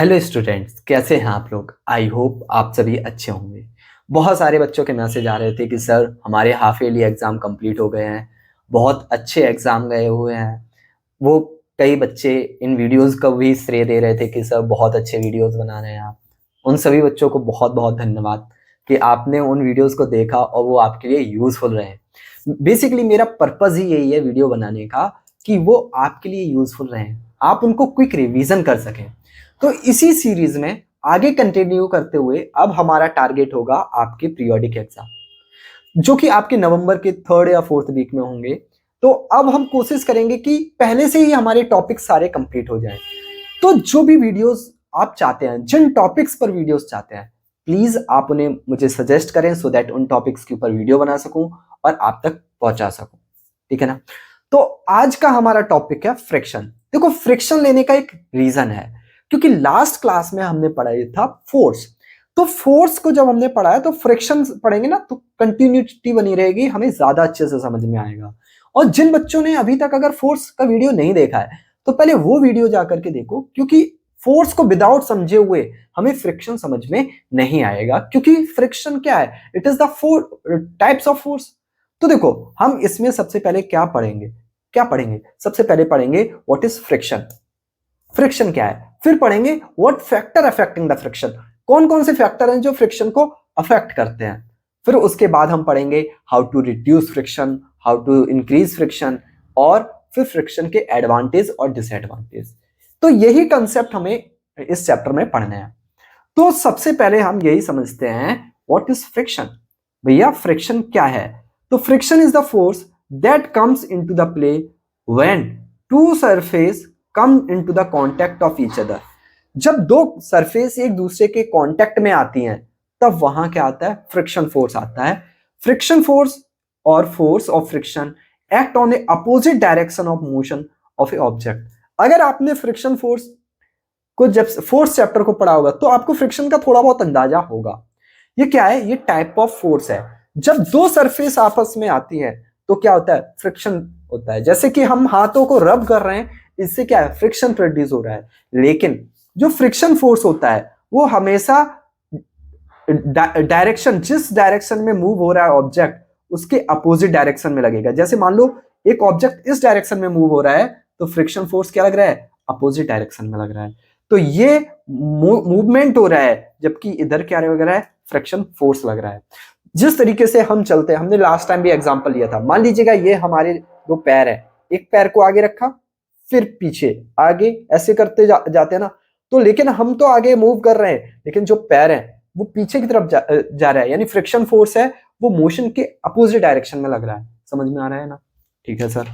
Hello students, कैसे हैं आप लोग। आई होप आप सभी अच्छे होंगे। बहुत सारे बच्चों के मैसेज आ रहे थे कि सर हमारे हाफ ईयरली एग्ज़ाम कंप्लीट हो गए हैं, बहुत अच्छे एग्ज़ाम गए हुए हैं। वो कई बच्चे इन वीडियोस का भी श्रेय दे रहे थे कि सर बहुत अच्छे वीडियोस बना रहे हैं आप। उन सभी बच्चों को बहुत बहुत धन्यवाद कि आपने उन वीडियोस को देखा और वो आपके लिए यूज़फुल रहे। बेसिकली मेरा पर्पज़ ही यही है वीडियो बनाने का कि वो आपके लिए यूज़फुल रहें, आप उनको क्विक रिवीजन कर सकें। तो इसी सीरीज में आगे कंटिन्यू करते हुए अब हमारा टारगेट होगा आपके पीरियोडिक एग्जाम, जो कि आपके नवंबर के 3rd या 4th वीक में होंगे। तो अब हम कोशिश करेंगे कि पहले से ही हमारे टॉपिक सारे कंप्लीट हो जाएं। तो जो भी वीडियोस आप चाहते हैं, जिन टॉपिक्स पर वीडियोस चाहते हैं, प्लीज आप उन्हें मुझे सजेस्ट करें सो दैट उन टॉपिक्स के ऊपर वीडियो बना सकूं और आप तक पहुंचा सकूं। ठीक है ना। तो आज का हमारा टॉपिक है फ्रिक्शन। देखो, फ्रिक्शन लेने का एक रीजन है, क्योंकि लास्ट क्लास में हमने पढ़ाया था फोर्स। तो फोर्स को जब हमने पढ़ा है तो फ्रिक्शन पढ़ेंगे ना, तो कंटिन्यूटी बनी रहेगी, हमें ज्यादा अच्छे से समझ में आएगा। और जिन बच्चों ने अभी तक अगर फोर्स का वीडियो नहीं देखा है तो पहले वो वीडियो जाकर के देखो, क्योंकि फोर्स को विदाउट समझे हुए हमें फ्रिक्शन समझ में नहीं आएगा। क्योंकि फ्रिक्शन क्या है? It is the four types of force. तो देखो, हम इसमें सबसे पहले क्या पढ़ेंगे? सबसे पहले पढ़ेंगे व्हाट इज फ्रिक्शन, फ्रिक्शन क्या है। फिर पढ़ेंगे what factor affecting the friction, कौन कौन से फैक्टर हैं जो फ्रिक्शन को अफेक्ट करते हैं। फिर उसके बाद हम पढ़ेंगे how to reduce friction, how to increase friction, और फिर फ्रिक्शन के एडवांटेज और डिसएडवांटेज। तो यही कंसेप्ट हमें इस चैप्टर में पढ़ने हैं। तो सबसे पहले हम यही समझते हैं व्हाट इज फ्रिक्शन। भैया फ्रिक्शन क्या है? तो friction is the force that comes into the play when two surface come into the contact of each other. जब दो सरफेस एक दूसरे के कांटेक्ट में आती हैं तब वहां क्या आता है? फ्रिक्शन फोर्स आता है। फ्रिक्शन फोर्स और force of friction act on A opposite direction of motion of A object. अगर आपने फ्रिक्शन फोर्स को जब फोर्स चैप्टर को पढ़ा होगा तो आपको फ्रिक्शन का थोड़ा बहुत अंदाजा होगा। ये क्या है? ये टाइप ऑफ फोर्स है। जब दो सरफेस आपस में आती है तो क्या होता है? फ्रिक्शन होता है। जैसे कि हम हाथों को रब कर रहे हैं, इससे क्या है? फ्रिक्शन प्रोड्यूस हो रहा है। लेकिन जो फ्रिक्शन फोर्स होता है वो हमेशा डायरेक्शन, जिस डायरेक्शन में मूव हो रहा है ऑब्जेक्ट, उसके अपोजिट डायरेक्शन में लगेगा। जैसे मान लो एक ऑब्जेक्ट इस डायरेक्शन में मूव हो रहा है तो फ्रिक्शन फोर्स क्या लग रहा है? अपोजिट डायरेक्शन में लग रहा है। तो ये मूवमेंट हो रहा है, जबकि इधर क्या लग रहा है? फ्रिक्शन फोर्स लग रहा है। जिस तरीके से हम चलते हैं, हमने लास्ट टाइम भी एग्जांपल लिया था। मान लीजिएगा ये हमारे दो पैर है, एक पैर को आगे रखा, फिर पीछे, आगे, ऐसे करते जाते हैं ना। तो लेकिन हम तो आगे मूव कर रहे हैं, लेकिन जो पैर है वो पीछे की तरफ जा रहा है, यानी फ्रिक्शन फोर्स है वो मोशन के अपोजिट डायरेक्शन में लग रहा है। समझ में आ रहा है ना? ठीक है सर,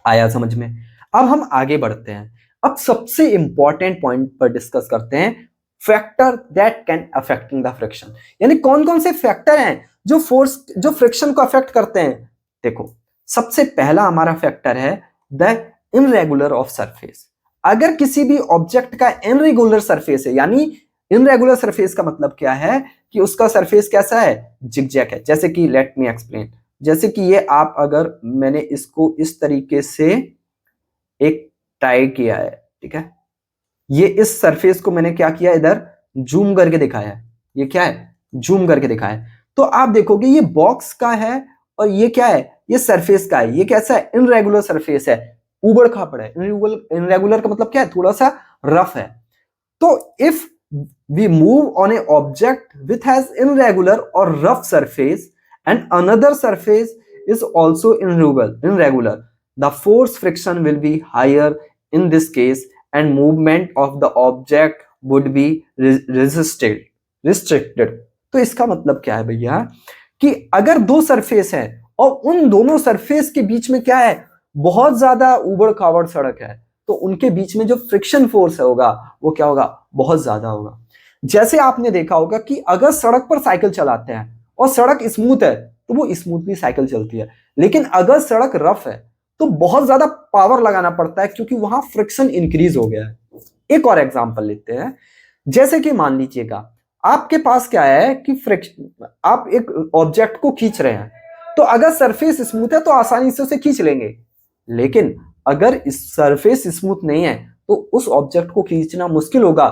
आया समझ में। अब हम आगे बढ़ते हैं। अब सबसे इंपॉर्टेंट पॉइंट पर डिस्कस करते हैं, factor that can affecting the friction. यानी कौन कौन से फैक्टर हैं जो फ्रिक्शन को अफेक्ट करते हैं। देखो, सबसे पहला हमारा फैक्टर है द इनरेगुलर ऑफ सरफेस। अगर किसी भी ऑब्जेक्ट का इनरेगुलर सरफेस है, यानी इनरेगुलर सरफेस का मतलब क्या है कि उसका सरफेस कैसा है? जिगजैग है। जैसे कि लेट मी एक्सप्लेन, जैसे कि ये आप, अगर मैंने इसको इस तरीके से एक ट्राई किया है, ठीक है, ये इस सरफेस को मैंने क्या किया, इधर जूम करके दिखाया है। ये क्या है? जूम करके दिखाया है। तो आप देखोगे ये बॉक्स का है और ये क्या है? ये सरफेस का है। ये कैसा है? इनरेगुलर सरफेस है, उबड़ खाबड़ है। इनरेगुलर का मतलब क्या है? थोड़ा सा रफ है। तो if we move on a object which has irregular or rough surface and another surface is also irregular, the force friction will be higher in this case and movement of the object would be restricted। तो इसका मतलब क्या है भैया कि अगर दो surface है और उन दोनों सरफेस के बीच में क्या है? बहुत ज्यादा उबड़ खाबड़ सड़क है, तो उनके बीच में जो फ्रिक्शन फोर्स होगा वो क्या होगा? बहुत ज्यादा होगा। जैसे आपने देखा होगा कि अगर सड़क पर साइकिल चलाते हैं और सड़क स्मूथ है तो वो स्मूथली साइकिल चलती है, लेकिन अगर सड़क रफ है तो बहुत ज्यादा पावर लगाना पड़ता है, क्योंकि वहां फ्रिक्शन इंक्रीज हो गया है। एक और एग्जांपल लेते हैं। जैसे कि मान लीजिएगा आपके पास क्या है कि फ्रिक्शन, आप एक ऑब्जेक्ट को खींच रहे हैं, तो अगर सरफेस स्मूथ है तो आसानी से उसे खींच लेंगे, लेकिन अगर इस सरफेस स्मूथ नहीं है तो उस ऑब्जेक्ट को खींचना मुश्किल होगा,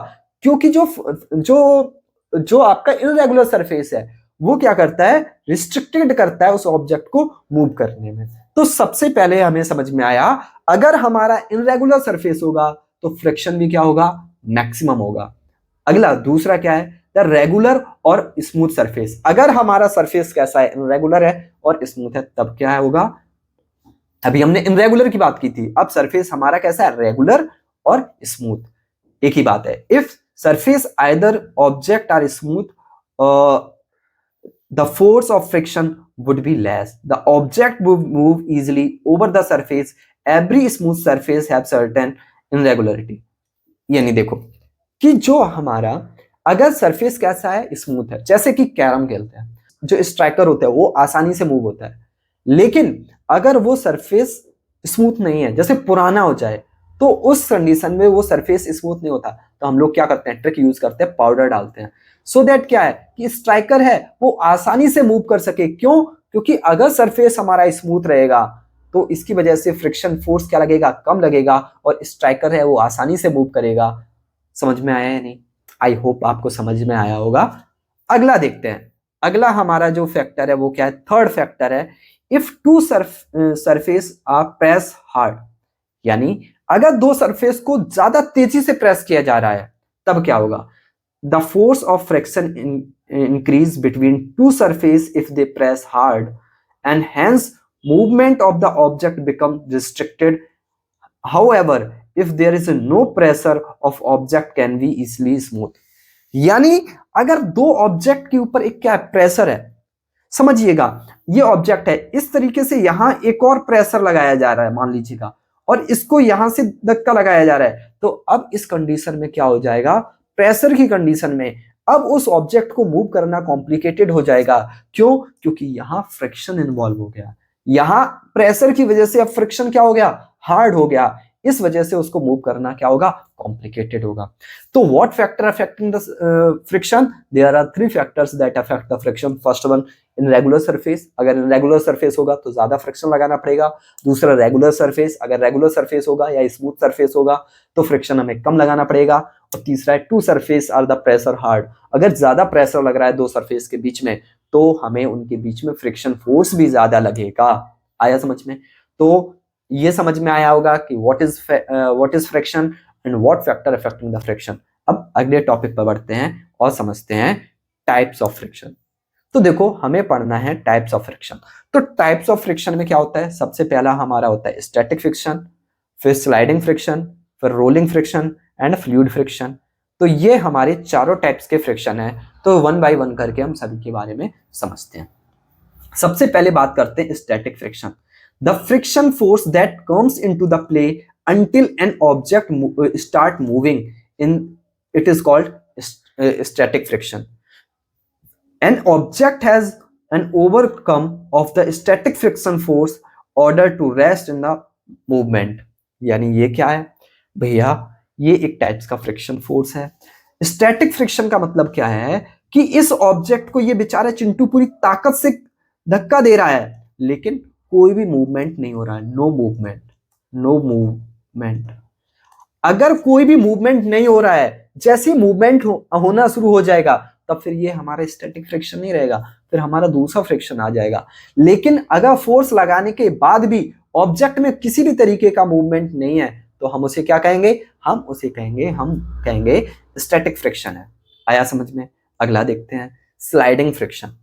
क्योंकि जो जो जो आपका इररेगुलर सरफेस है वो क्या करता है, रिस्ट्रिक्टेड करता है उस ऑब्जेक्ट को मूव करने में। तो सबसे पहले हमें समझ में आया, अगर हमारा इररेगुलर सरफेस होगा तो फ्रिक्शन भी क्या होगा, मैक्सिमम होगा। अगला दूसरा क्या है, द रेगुलर और स्मूथ सरफेस। अगर हमारा सरफेस कैसा है, इररेगुलर है और स्मूथ है, तब क्या होगा, अभी हमने इररेगुलर की बात की थी, अब सरफेस हमारा कैसा है, रेगुलर और स्मूथ, एक ही बात है। If surface either object are smooth, the force of friction would be less. The object would move easily over the surface. Every smooth surface have certain irregularity. यानी देखो कि जो हमारा अगर सरफेस कैसा है, स्मूथ है, जैसे कि कैरम खेलते हैं, जो स्ट्राइकर होता है वो आसानी से मूव होता है। लेकिन अगर वो सरफेस स्मूथ नहीं है, जैसे पुराना हो जाए, तो उस कंडीशन में वो सरफेस स्मूथ नहीं होता, तो हम लोग क्या करते हैं, ट्रिक यूज करते हैं, पाउडर डालते हैं, सो दैट क्या है कि स्ट्राइकर है वो आसानी से मूव कर सके। क्यों? क्योंकि अगर सरफेस हमारा स्मूथ रहेगा तो इसकी वजह से फ्रिक्शन फोर्स क्या लगेगा, कम लगेगा, और स्ट्राइकर है वो आसानी से मूव करेगा। समझ में आया है नहीं? आई होप आपको समझ में आया होगा। अगला देखते हैं, अगला हमारा जो फैक्टर है वो क्या है, थर्ड फैक्टर है, if two surface are press hard. यानी अगर दो सरफेस को ज्यादा तेजी से प्रेस किया जा रहा है तब क्या होगा, the force of friction increase between two surface if they press hard, and hence movement of the object become restricted. However, if there is no pressure of object can be easily smooth. यानी अगर दो object के ऊपर एक क्या pressure है, समझिएगा ये ऑब्जेक्ट है, इस तरीके से यहां एक और प्रेशर लगाया जा रहा है मान लीजिएगा, और इसको यहां से धक्का लगाया जा रहा है, तो अब इस कंडीशन में क्या हो जाएगा, प्रेशर की कंडीशन में अब उस ऑब्जेक्ट को मूव करना कॉम्प्लिकेटेड हो जाएगा। क्यों? क्योंकि यहां फ्रिक्शन इन्वॉल्व हो गया, यहां प्रेशर की वजह से अब फ्रिक्शन क्या हो गया, हार्ड हो गया, इस वजह से उसको मूव करना क्या होगा, कॉम्प्लिकेटेड होगा। तो what factor affecting the friction, there are three factors that affect the friction. First one, in regular surface, अगर रेगुलर सरफेस होगा तो ज्यादा फ्रिक्शन लगाना पड़ेगा। दूसरा, रेगुलर सरफेस, अगर रेगुलर सरफेस होगा या स्मूथ सरफेस होगा तो फ्रिक्शन हमें कम लगाना पड़ेगा। और तीसरा है, two surface are the pressure hard, अगर ज्यादा प्रेशर लग रहा है दो सरफेस के बीच में तो हमें उनके बीच में फ्रिक्शन फोर्स भी ज्यादा लगेगा। आया समझ में? तो ये समझ में आया होगा कि what is friction and what factor affecting the friction. अब अगले टॉपिक पर बढ़ते हैं और समझते हैं टाइप्स ऑफ फ्रिक्शन। तो देखो हमें पढ़ना है टाइप्स ऑफ फ्रिक्शन। तो टाइप्स ऑफ फ्रिक्शन में क्या होता है, सबसे पहला हमारा होता है स्टैटिक फ्रिक्शन, फिर स्लाइडिंग फ्रिक्शन, फिर rolling friction and fluid friction. तो ये हमारे चारों टाइप्स के फ्रिक्शन है। तो वन बाय वन करके हम सभी के बारे में समझते हैं। सबसे पहले बात करते हैं static friction. The friction force that comes into the play until an object start moving in, it is called static friction. An object has an overcome of the static friction force order to rest in the movement. यानी ये क्या है भैया, ये एक types का friction force है। Static friction का मतलब क्या है कि इस ऑब्जेक्ट को ये बेचारा चिंटू पूरी ताकत से धक्का दे रहा है लेकिन कोई भी मूवमेंट नहीं हो रहा है, नो मूवमेंट, नो मूवमेंट। अगर कोई भी मूवमेंट नहीं हो रहा है, जैसे मूवमेंट होना शुरू हो जाएगा तब फिर ये हमारा स्टैटिक फ्रिक्शन नहीं रहेगा, फिर हमारा दूसरा फ्रिक्शन आ जाएगा। लेकिन अगर फोर्स लगाने के बाद भी ऑब्जेक्ट में किसी भी तरीके का मूवमेंट नहीं है तो हम उसे क्या कहेंगे, हम कहेंगे स्टैटिक फ्रिक्शन है। आया समझ में? अगला देखते हैं sliding friction.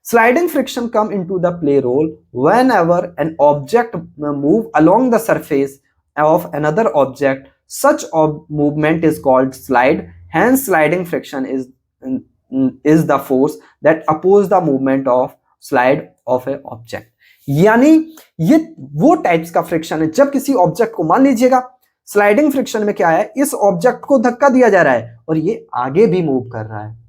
Sliding friction come into the play role whenever an object move along the surface of another object. Such movement is called slide. Hence, sliding friction is the force that oppose the movement of slide of a object. यानी ये वो types का friction है जब किसी object को, मान लीजिएगा स्लाइडिंग फ्रिक्शन में क्या है, इस ऑब्जेक्ट को धक्का दिया जा रहा है और ये आगे भी मूव कर रहा है।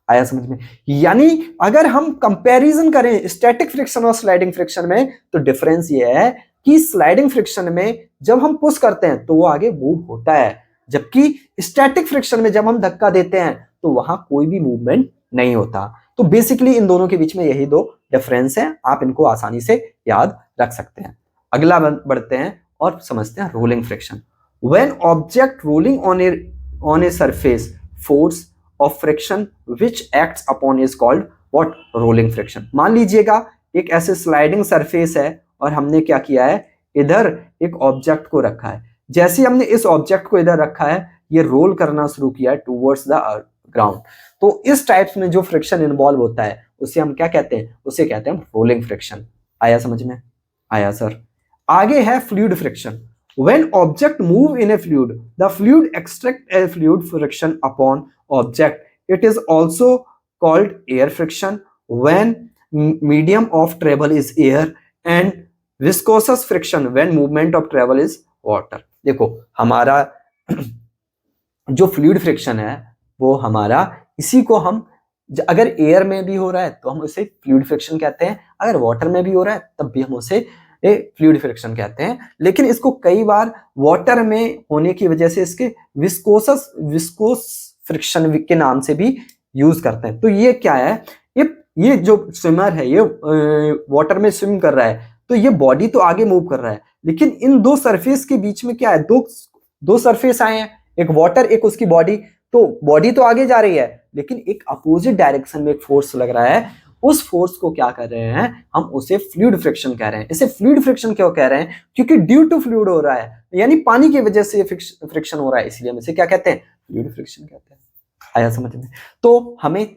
आया समझ में? यानी अगर हम कंपैरिजन करें स्टैटिक फ्रिक्शन और स्लाइडिंग फ्रिक्शन में तो डिफरेंस ये है कि स्लाइडिंग फ्रिक्शन में जब हम पुश करते हैं तो वो आगे मूव होता है, जबकि स्टैटिक फ्रिक्शन में जब हम धक्का देते हैं तो वहां कोई भी मूवमेंट नहीं होता। तो बेसिकली इन दोनों के बीच में यही दो डिफरेंस हैं, आप इनको आसानी से याद रख सकते हैं। अगला बढ़ते हैं और समझते हैं rolling friction. When object rolling on a surface force of friction which acts upon is called what, rolling friction. मान लीजिएगा एक ऐसे स्लाइडिंग सरफेस है और हमने क्या किया है, इधर एक ऑब्जेक्ट को रखा है। जैसे हमने इस ऑब्जेक्ट को इधर रखा है, ये रोल करना शुरू किया है टूवर्ड्स द ग्राउंड। तो इस टाइप्स में जो फ्रिक्शन इन्वॉल्व होता है उसे हम क्या कहते हैं, उसे कहते हैं रोलिंग फ्रिक्शन। आया समझ में? आया सर। आगे है fluid friction. When object move in a fluid, the fluid extract a fluid friction upon object. It is also called air friction when medium of travel is air and viscous friction when movement of travel is water. देखो हमारा जो fluid friction है वो हमारा, इसी को हम अगर एयर में भी हो रहा है तो हम उसे फ्लूइड फ्रिक्शन कहते हैं, अगर वाटर में भी हो रहा है तब भी हम उसे फ्लूइड फ्रिक्शन कहते हैं। लेकिन इसको कई बार वाटर में होने की वजह से इसके विस्कोस फ्रिक्शन के नाम से भी यूज करते हैं। तो ये क्या है, ये जो स्विमर है ये वाटर में स्विम कर रहा है तो ये बॉडी तो आगे मूव कर रहा है, लेकिन इन दो सरफेस के बीच में क्या है, दो सरफेस आए हैं, एक वाटर एक उसकी बॉडी। तो बॉडी तो आगे जा रही है लेकिन एक अपोजिट डायरेक्शन में एक फोर्स लग रहा है, उस फोर्स को क्या कर रहे हैं, हम उसे फ्लूइड फ्रिक्शन कह रहे हैं। इसे फ्लूइड फ्रिक्शन क्यों कह रहे हैं, क्योंकि ड्यू टू फ्लूइड हो रहा है, यानी पानी की वजह से फ्रिक्शन हो रहा है, इसलिए हम इसे क्या कहते हैं, फ्लूइड फ्रिक्शन कहते हैं। आया समझ में? तो हमें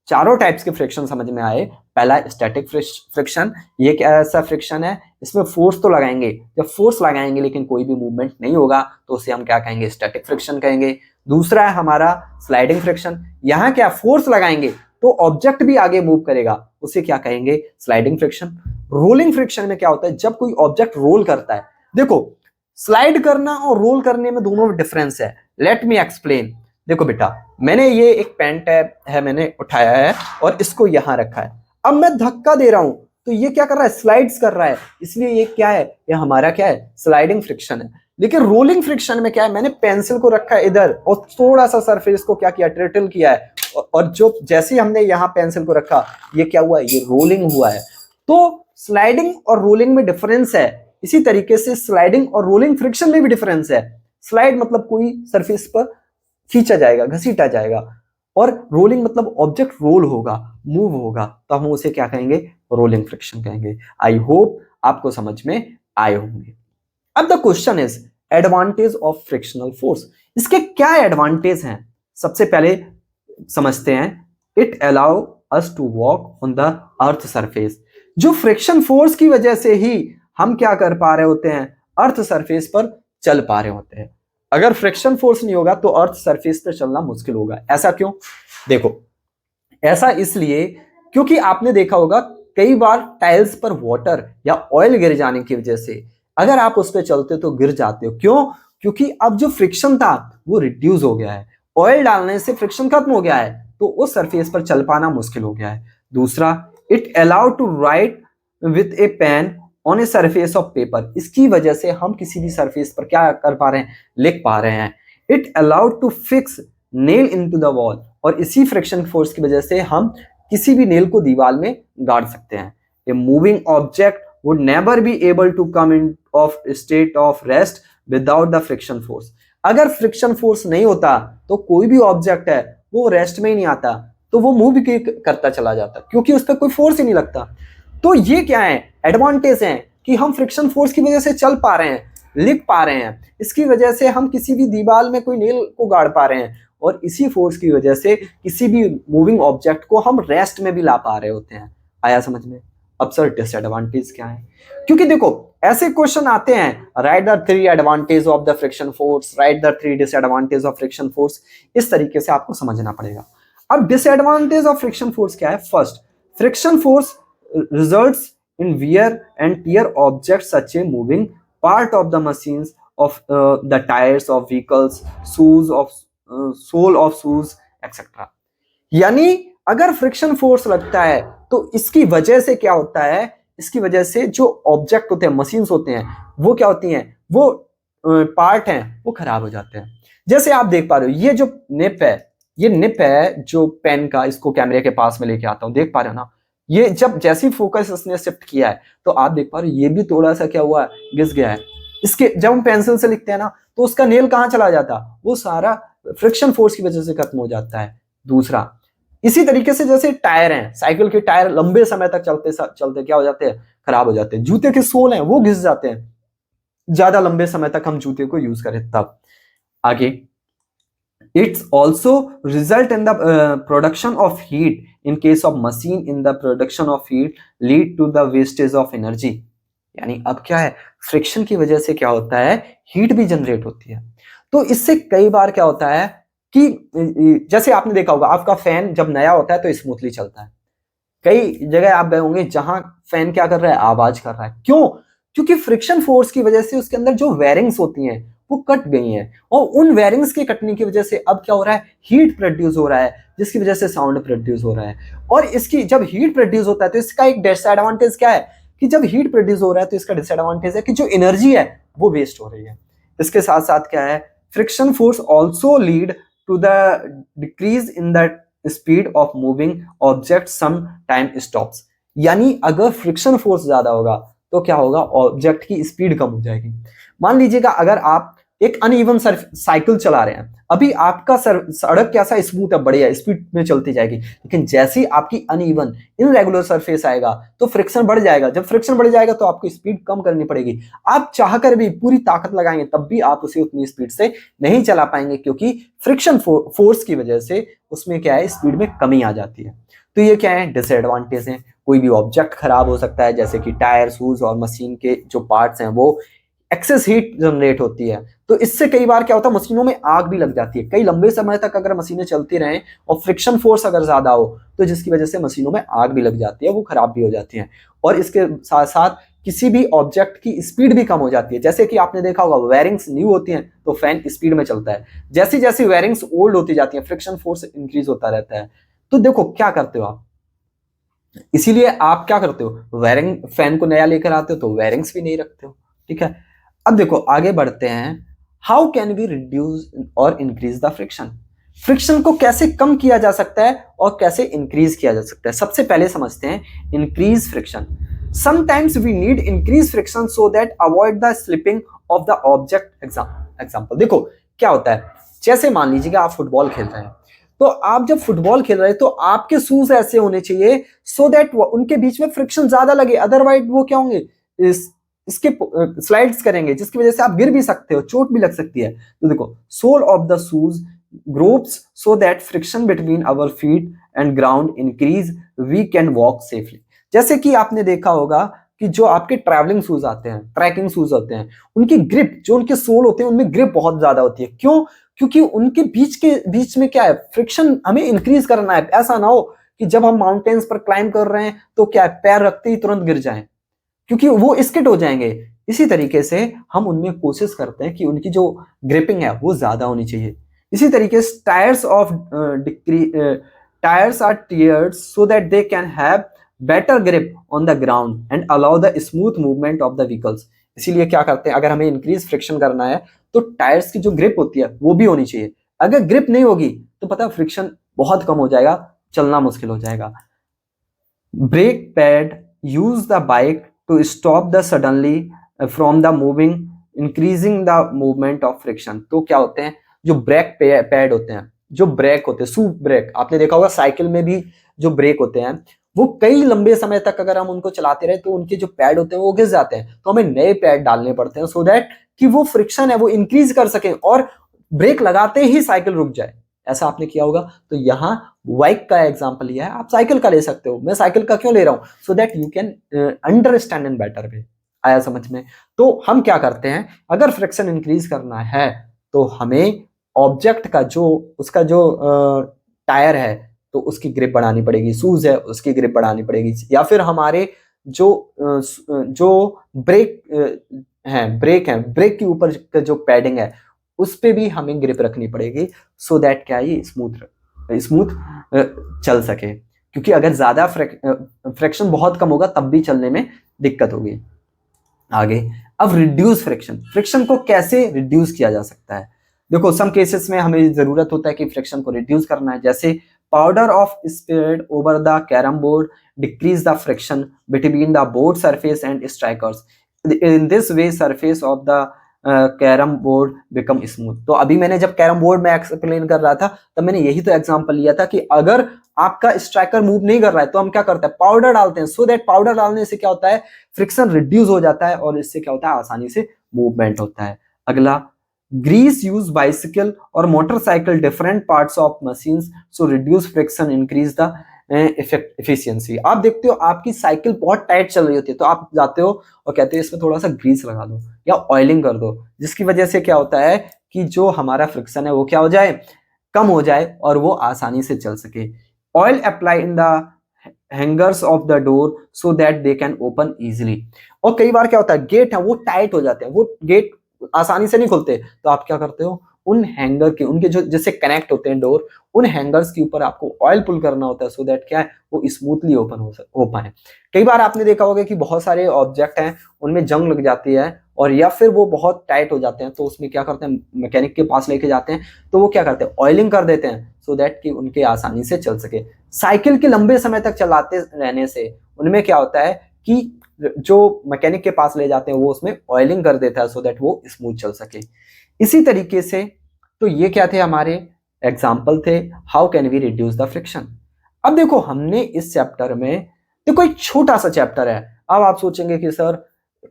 चारों टाइप्स के फ्रिक्शन समझ में आए। पहला स्टैटिक फ्रिक्शन, ये क्या ऐसा फ्रिक्शन है, इसमें फोर्स तो लगाएंगे, जब फोर्स लगाएंगे लेकिन कोई भी मूवमेंट नहीं होगा तो उसे हम क्या कहेंगे, स्टैटिक फ्रिक्शन कहेंगे। दूसरा है हमारा स्लाइडिंग फ्रिक्शन, यहाँ क्या फोर्स लगाएंगे तो ऑब्जेक्ट भी आगे मूव करेगा, उसे क्या कहेंगे, स्लाइडिंग फ्रिक्शन। रोलिंग फ्रिक्शन में क्या होता है, जब कोई ऑब्जेक्ट रोल करता है, देखो स्लाइड करना और रोल करने में दोनों में डिफरेंस है। Let me explain. देखो बेटा, मैंने ये एक पेन टैब है मैंने उठाया है और इसको यहां रखा है, अब मैं धक्का दे रहा हूं तो ये क्या कर रहा है, स्लाइड्स कर रहा है, इसलिए ये क्या है, ये हमारा क्या है, स्लाइडिंग फ्रिक्शन है। लेकिन रोलिंग फ्रिक्शन में क्या है, मैंने पेंसिल को रखा है इधर और थोड़ा सा सरफेस को क्या किया, ट्रिटल किया है, और जो जैसे हमने यहाँ पेंसिल को रखा ये क्या हुआ, ये रोलिंग हुआ है। तो स्लाइडिंग और रोलिंग में डिफरेंस है, इसी तरीके से स्लाइडिंग और रोलिंग फ्रिक्शन में भी डिफरेंस है। स्लाइड मतलब कोई सरफेस पर खींचा जाएगा, घसीटा जाएगा, और रोलिंग मतलब ऑब्जेक्ट रोल होगा, मूव होगा, तो हम उसे क्या कहेंगे, रोलिंग फ्रिक्शन कहेंगे। आई होप आपको समझ में आए होंगे। अब the question is advantage of frictional force. इसके क्या एडवांटेज हैं, सबसे पहले समझते हैं। It allow us to walk on the earth surface. जो फ्रिक्शन फोर्स की वजह से ही हम क्या कर पा रहे होते हैं, अर्थ सरफेस पर चल पा रहे होते हैं। अगर फ्रिक्शन फोर्स नहीं होगा तो अर्थ सरफेस पर चलना मुश्किल होगा। ऐसा क्यों, देखो ऐसा इसलिए क्योंकि आपने देखा होगा कई बार टाइल्स पर वाटर या ऑयल गिर जाने की वजह से अगर आप उस पर चलते हो तो गिर जाते हो। क्यों, क्योंकि अब जो फ्रिक्शन था वो रिड्यूस हो गया है, ऑयल डालने से फ्रिक्शन खत्म हो गया है, तो उस सरफेस पर चल पाना मुश्किल हो गया है। दूसरा, it allow to write with a pen on a surface of paper. इसकी वजह से हम किसी भी सरफेस पर क्या कर पा रहे हैं, लिख पा रहे हैं। It allowed to fix nail into the wall, और इसी फ्रिक्शन फोर्स की वजह से हम किसी भी नेल को दीवार में गाड़ सकते हैं। A moving object would never be able to come in off state of rest without the friction force. अगर फ्रिक्शन फोर्स नहीं होता तो कोई भी ऑब्जेक्ट है वो रेस्ट में ही नहीं आता, तो वो मूव भी करता चला जाता, क्योंकि उस पर कोई फोर्स ही नहीं लगता। तो ये क्या है, एडवांटेज है कि हम फ्रिक्शन फोर्स की वजह से चल पा रहे हैं, लिख पा रहे हैं, इसकी वजह से हम किसी भी दीवार में कोई नेल को गाड़ पा रहे हैं, और इसी फोर्स की वजह से किसी भी मूविंग ऑब्जेक्ट को हम रेस्ट में भी ला पा रहे होते हैं। आया समझ में? अब सर डिसएडवांटेज क्या है, क्योंकि देखो ऐसे क्वेश्चन आते हैं, right the 3 advantage of the friction force, right the 3 disadvantage of friction force, इस तरीके से आपको समझना पड़ेगा। अब डिसएडवांटेज ऑफ फ्रिक्शन फोर्स क्या है? First, friction force results in wear and tear objects such as moving part of the machines of the tires of vehicles, shoes of sole of shoes etc. यानी अगर friction force लगता है तो इसकी वजह से क्या होता है, इसकी वजह से जो ऑब्जेक्ट होते हैं, मशीन्स होते हैं, वो क्या होती हैं, वो पार्ट हैं वो खराब हो जाते हैं। जैसे आप देख पा रहे हो ये जो निप है, ये निप है जो पेन का, इसको कैमरे के पास में लेके आता हूं, देख पा रहे हो ना, ये जब जैसी फोकस इसने शिफ्ट किया है तो आप देख पा रहे हो ये भी थोड़ा सा क्या हुआ है, घिस गया है। इसके जब हम पेंसिल से लिखते हैं ना तो उसका नेल कहाँ चला जाता, वो सारा फ्रिक्शन फोर्स की वजह से खत्म हो जाता है। दूसरा, इसी तरीके से जैसे टायर हैं, साइकिल के टायर लंबे समय तक चलते चलते क्या हो जाते हैं, खराब हो जाते हैं। जूते के सोल हैं वो घिस जाते हैं, ज्यादा लंबे समय तक हम जूते को यूज करें तब। आगे, it's also result in the production of heat in case of machine, in the production of heat lead to the wastage of energy. यानी अब क्या है, फ्रिक्शन की वजह से क्या होता है, हीट भी जनरेट होती है। तो इससे कई बार क्या होता है कि जैसे आपने देखा होगा, आपका फैन जब नया होता है तो स्मूथली चलता है। कई जगह आप गए होंगे जहां फैन क्या कर रहा है, आवाज कर रहा है। क्यों? क्योंकि फ्रिक्शन फोर्स की वजह से उसके अंदर जो वेरिंग्स होती हैं वो कट गई हैं, और उन वेरिंग्स के कटने की वजह से अब क्या हो रहा है, हीट प्रोड्यूस हो रहा है, जिसकी वजह से साउंड प्रोड्यूस हो रहा है। और इसकी जब हीट प्रोड्यूस होता है तो इसका एक डिसएडवांटेज क्या है कि जब हीट प्रोड्यूस हो रहा है तो इसका डिसएडवांटेज है कि जो एनर्जी है वो वेस्ट हो रही है। इसके साथ साथ क्या है, friction force also lead to the decrease in the speed of moving object some time stops. यानी अगर फ्रिक्शन फोर्स ज्यादा होगा तो क्या होगा, ऑब्जेक्ट की स्पीड कम हो जाएगी। मान लीजिएगा अगर आप एक अनइवन साइकिल चला रहे हैं, अभी आपका सड़क कैसा स्मूथ है, बढ़िया स्पीड में चलती जाएगी, लेकिन जैसे ही आपकी अनइवन इनरेगुलर सरफेस आएगा तो फ्रिक्शन बढ़ जाएगा। जब फ्रिक्शन बढ़ जाएगा तो आपको स्पीड कम करनी पड़ेगी। आप चाहकर भी पूरी ताकत लगाएंगे तब भी आप उसे उतनी स्पीड से नहीं चला पाएंगे, क्योंकि फ्रिक्शन फोर्स की वजह से उसमें क्या है, स्पीड में कमी आ जाती है। तो ये क्या है, डिसएडवांटेज है। कोई भी ऑब्जेक्ट खराब हो सकता है, जैसे कि टायर, शूज और मशीन के जो पार्ट्स हैं वो एक्सेस हीट जनरेट होती है। तो इससे कई बार क्या होता है, मशीनों में आग भी लग जाती है। कई लंबे समय तक अगर मशीनें चलती रहें और फ्रिक्शन फोर्स अगर ज्यादा हो तो जिसकी वजह से मशीनों में आग भी लग जाती है, वो खराब भी हो जाती है। और इसके साथ साथ किसी भी ऑब्जेक्ट की स्पीड भी कम हो जाती है। जैसे कि आपने देखा होगा, वेरिंग्स न्यू होती हैं तो फैन स्पीड में चलता है, जैसी जैसी वेरिंग्स ओल्ड होती जाती हैं फ्रिक्शन फोर्स इंक्रीज होता रहता है। तो देखो क्या करते हो आप, इसीलिए आप क्या करते हो, वेरिंग फैन को नया लेकर आते हो तो वेरिंग्स भी नहीं रखते हो। ठीक है, अब देखो आगे बढ़ते हैं। हाउ कैन वी रिड्यूस और इंक्रीज द फ्रिक्शन। फ्रिक्शन को कैसे कम किया जा सकता है और कैसे इंक्रीज किया जा सकता है। सबसे पहले समझते हैं increase friction. Sometimes we need increase friction so that avoid the slipping of the object. Example देखो क्या होता है, जैसे मान लीजिएगा आप फुटबॉल खेल रहे हैं, तो आप जब फुटबॉल खेल रहे हैं तो आपके शूज ऐसे होने चाहिए सो दैट उनके बीच में फ्रिक्शन ज्यादा लगे, अदरवाइज वो क्या होंगे, इसके स्लाइड्स करेंगे, जिसकी वजह से आप गिर भी सकते हो, चोट भी लग सकती है। तो देखो, sole of the shoes grooves so that friction between our feet and ground increase, we can walk safely. जैसे कि आपने देखा होगा कि जो आपके ट्रैवलिंग शूज आते हैं, ट्रैकिंग शूज होते हैं, उनकी ग्रिप, जो उनके सोल होते हैं उनमें ग्रिप बहुत ज्यादा होती है। क्यों? क्योंकि उनके बीच में क्या है, फ्रिक्शन हमें इंक्रीज करना है। ऐसा ना हो कि जब हम माउंटेन्स पर क्लाइंब कर रहे हैं तो क्या है, पैर रखते ही तुरंत गिर जाएं, क्योंकि वो स्किड हो जाएंगे। इसी तरीके से हम उनमें कोशिश करते हैं कि उनकी जो ग्रिपिंग है वो ज्यादा होनी चाहिए। इसी तरीके से tyres are tiered so that they can have better grip on the ground and allow the smooth movement of the vehicles. इसीलिए क्या करते हैं, अगर हमें इंक्रीज फ्रिक्शन करना है तो टायर्स की जो ग्रिप होती है वो भी होनी चाहिए। अगर ग्रिप नहीं होगी तो पता है फ्रिक्शन बहुत कम हो जाएगा, चलना मुश्किल हो जाएगा। Brake pad use the bike to stop the suddenly from the moving, increasing the movement of friction। तो क्या होते हैं, जो ब्रेक पैड होते हैं, जो ब्रेक होते हैं, शू ब्रेक, आपने देखा होगा साइकिल में भी जो ब्रेक होते हैं, वो कई लंबे समय तक अगर हम उनको चलाते रहे तो उनके जो पैड होते हैं वो घिस जाते हैं, तो हमें नए पैड डालने पड़ते हैं सो दैट कि वो फ्रिक्शन है वो इंक्रीज कर सके और ब्रेक लगाते ही साइकिल रुक जाए। ऐसा आपने किया होगा। तो यहाँ बाइक का एग्जांपल लिया है, आप साइकिल का ले सकते हो। मैं साइकिल का क्यों ले रहा हूं, so that you can understand in better way. आया समझ में? तो हम क्या करते हैं, अगर फ्रिक्शन इंक्रीज करना है तो हमें ऑब्जेक्ट का जो उसका जो टायर है तो उसकी ग्रिप बढ़ानी पड़ेगी, शूज है उसकी ग्रिप बढ़ानी पड़ेगी, या फिर हमारे जो ब्रेक है, ब्रेक के ऊपर जो पैडिंग है उस पे भी हमें ग्रिप रखनी पड़ेगी सो दैट क्या ये स्मूथ चल सके। क्योंकि अगर ज्यादा फ्रिक्शन बहुत कम होगा तब भी चलने में दिक्कत होगी। आगे, अब रिड्यूस फ्रिक्शन को कैसे रिड्यूस किया जा सकता है। देखो, सम केसेस में हमें जरूरत होता है कि फ्रिक्शन को रिड्यूस करना है, जैसे powder of spread over the carrom board decrease the friction between the board surface and strikers. In this way surface of the carrom board become smooth. तो अभी मैंने जब कैरम बोर्ड में एक्सप्लेन कर रहा था तब मैंने यही तो एग्जांपल लिया था कि अगर आपका स्ट्राइकर मूव नहीं कर रहा है तो हम क्या करते हैं, पाउडर डालते हैं, सो दैट पाउडर डालने से क्या होता है, फ्रिक्शन रिड्यूस हो जाता है और इससे क्या होता है, आसानी से मूवमेंट होता है। अगला, ग्रीस यूज बाइसिकल और motorcycle different parts of machines so reduce friction increase the efficiency. आप देखते हो आपकी साइकिल बहुत टाइट चल रही होती है तो आप जाते हो और कहते हो इसमें थोड़ा सा ग्रीस लगा दो या ऑयलिंग कर दो, जिसकी वजह से क्या होता है कि जो हमारा फ्रिक्शन है वो क्या हो जाए, कम हो जाए और वो आसानी से चल सके। Oil apply in the hangers of the door so that they can open easily. और कई बार क्या होता है, गेट है वो टाइट हो जाते हैं, वो गेट आसानी से नहीं खुलते, तो आप क्या करते हो, उन हैंगर के, उनके जो जिससे कनेक्ट होते हैं डोर, उन हैंगर्स के ऊपर आपको ऑयल पुल करना होता है सो दैट क्या है, वो स्मूथली ओपन हो पाए। कई बार आपने देखा होगा कि बहुत सारे ऑब्जेक्ट हैं उनमें जंग लग जाती है और या फिर वो बहुत टाइट हो जाते हैं, तो उसमें क्या करते हैं, मैकेनिक के पास लेके जाते हैं, तो वो क्या करते हैं, ऑयलिंग कर देते हैं सो दैट कि उनके आसानी से चल सके। साइकिल के लंबे समय तक चलाते रहने से उनमें क्या होता है कि जो मैकेनिक के पास ले जाते हैं वो उसमें ऑयलिंग कर देता है सो दैट वो स्मूथ चल सके। इसी तरीके से, तो ये क्या थे, हमारे एग्जाम्पल थे how can we reduce the friction. अब देखो हमने इस चैप्टर में, देखो एक छोटा सा चैप्टर है, अब आप सोचेंगे कि सर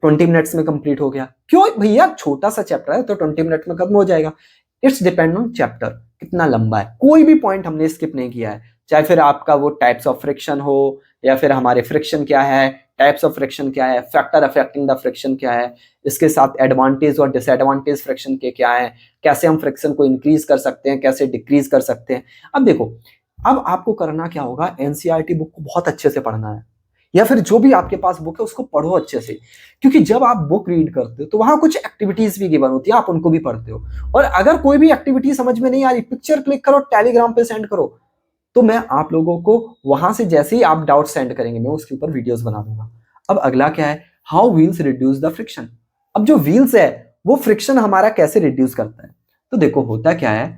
20 मिनट्स में कंप्लीट हो गया, क्यों भैया, छोटा सा चैप्टर है तो 20 मिनट में खत्म हो जाएगा। इट्स डिपेंड ऑन चैप्टर कितना लंबा है, कोई भी पॉइंट हमने स्किप नहीं किया है, चाहे फिर आपका वो टाइप्स ऑफ फ्रिक्शन हो या फिर हमारे फ्रिक्शन क्या है, टाइप्स ऑफ फ्रिक्शन क्या है, फैक्टर अफेक्टिंग द फ्रिक्शन क्या है, इसके साथ एडवांटेज और डिसएडवांटेज फ्रिक्शन के क्या है, कैसे हम फ्रिक्शन को इंक्रीज कर सकते हैं, कैसे डिक्रीज कर सकते हैं। अब देखो, अब आपको करना क्या होगा, एनसीईआरटी बुक को बहुत अच्छे से पढ़ना है, या फिर जो भी आपके पास बुक है उसको पढ़ो अच्छे से, क्योंकि जब आप बुक रीड करते हो तो वहां कुछ एक्टिविटीज भी गिवन होती है, आप उनको भी पढ़ते हो। और अगर कोई भी एक्टिविटी समझ में नहीं आ रही, पिक्चर क्लिक करो, टेलीग्राम पे सेंड करो, तो मैं आप लोगों को वहां से जैसे ही आप डाउट सेंड करेंगे मैं उसके ऊपर वीडियोस बना दूंगा। अब अगला क्या है, how wheels reduce the friction. अब जो व्हील्स है वो फ्रिक्शन हमारा कैसे रिड्यूस करता है, तो देखो होता क्या है,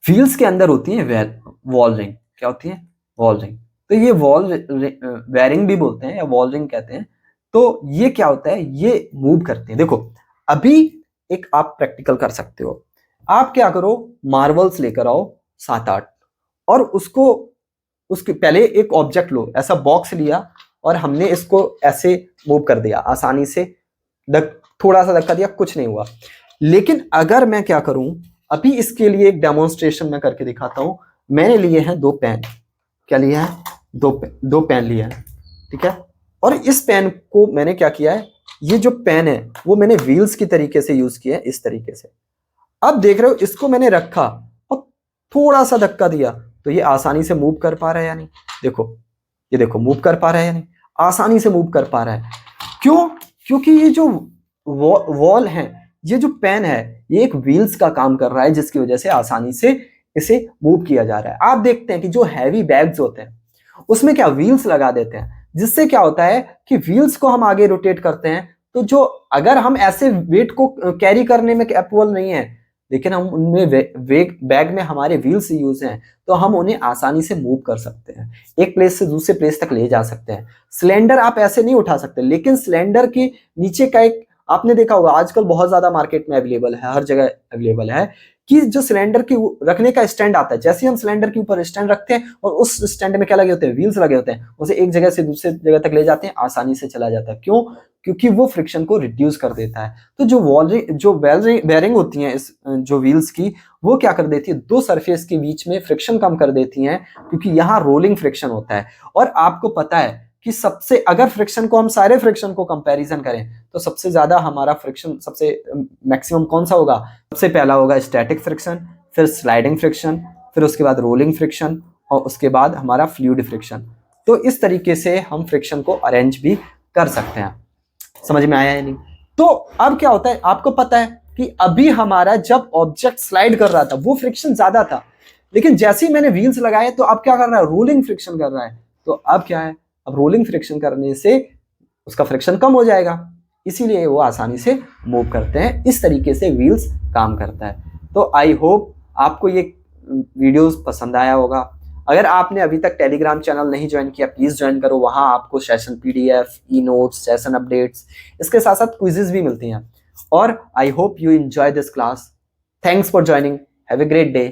व्हील्स के अंदर होती है वॉल रिंग, क्या होती है, वॉल रिंग, तो ये वॉल वेयरिंग भी बोलते हैं या वॉल रिंग कहते हैं। तो ये क्या होता है, ये मूव करते हैं। देखो अभी एक आप प्रैक्टिकल कर सकते हो, आप क्या करो, मार्बल्स लेकर आओ 7-8 और उसके पहले एक ऑब्जेक्ट लो, ऐसा बॉक्स लिया और हमने इसको ऐसे मूव कर दिया आसानी से, थोड़ा सा धक्का दिया, कुछ नहीं हुआ। लेकिन अगर मैं क्या करूं, अभी इसके लिए एक डेमोन्स्ट्रेशन मैं करके दिखाता हूं। मैंने लिए हैं 2 पेन, क्या लिया है, 2 पेन लिया है, ठीक है। और इस पेन को मैंने क्या किया है, ये जो पेन है वो मैंने व्हील्स की तरीके से यूज किया है, इस तरीके से। अब देख रहे हो, इसको मैंने रखा और थोड़ा सा धक्का दिया तो ये आसानी से मूव कर पा रहा है या नहीं, देखो ये देखो मूव कर पा रहा है या नहीं, आसानी से मूव कर पा रहा है। क्यों, क्योंकि ये जो वॉल है, ये जो पेन है, ये एक व्हील्स का काम कर रहा है, जिसकी वजह से आसानी से इसे मूव किया जा रहा है। आप देखते हैं कि जो हैवी बैग्स होते हैं उसमें क्या व्हील्स लगा देते हैं, जिससे क्या होता है कि व्हील्स को हम आगे रोटेट करते हैं, तो जो अगर हम ऐसे वेट को कैरी करने में कैपेबल नहीं है, लेकिन हम उनमें बैग में हमारे व्हील्स यूज हैं, तो हम उन्हें आसानी से मूव कर सकते हैं, एक प्लेस से दूसरे प्लेस तक ले जा सकते हैं। सिलेंडर आप ऐसे नहीं उठा सकते, लेकिन सिलेंडर के नीचे का एक, आपने देखा होगा आजकल बहुत ज्यादा मार्केट में अवेलेबल है, हर जगह अवेलेबल है, कि जो सिलेंडर की रखने का स्टैंड आता है, जैसे हम सिलेंडर के ऊपर स्टैंड रखते हैं और उस स्टैंड में क्या लगे होते हैं, व्हील्स लगे होते हैं, उसे एक जगह से दूसरे जगह तक ले जाते हैं, आसानी से चला जाता है। क्यों, क्योंकि वो फ्रिक्शन को रिड्यूस कर देता है। तो जो बेयरिंग होती हैं इस जो व्हील्स की, वो क्या कर देती है, 2 सरफेस के बीच में फ्रिक्शन कम कर देती हैं, क्योंकि यहाँ रोलिंग फ्रिक्शन होता है। और आपको पता है कि सबसे, अगर फ्रिक्शन को हम सारे फ्रिक्शन को कंपैरिजन करें तो सबसे ज्यादा हमारा फ्रिक्शन, सबसे मैक्सिमम कौन सा होगा, सबसे पहला होगा स्टैटिक फ्रिक्शन, फिर स्लाइडिंग फ्रिक्शन, फिर उसके बाद रोलिंग फ्रिक्शन और उसके बाद हमारा फ्लूइड फ्रिक्शन। तो इस तरीके से हम फ्रिक्शन को अरेंज भी कर सकते हैं। समझ में आया या नहीं? तो अब क्या होता है, आपको पता है कि अभी हमारा जब ऑब्जेक्ट स्लाइड कर रहा था वो फ्रिक्शन ज्यादा था, लेकिन जैसे ही मैंने व्हील्स लगाए तो अब क्या कर रहा है, रोलिंग फ्रिक्शन कर रहा है। तो अब क्या है, अब रोलिंग फ्रिक्शन करने से उसका फ्रिक्शन कम हो जाएगा, इसीलिए वो आसानी से मूव करते हैं। इस तरीके से व्हील्स काम करता है। तो आई होप आपको ये वीडियोस पसंद आया होगा। अगर आपने अभी तक टेलीग्राम चैनल नहीं ज्वाइन किया, प्लीज ज्वाइन करो, वहां आपको session PDF, e notes, session updates, इसके साथ साथ क्विजेस भी मिलती हैं। और I hope you enjoy this class. Thanks for joining. Have a great day.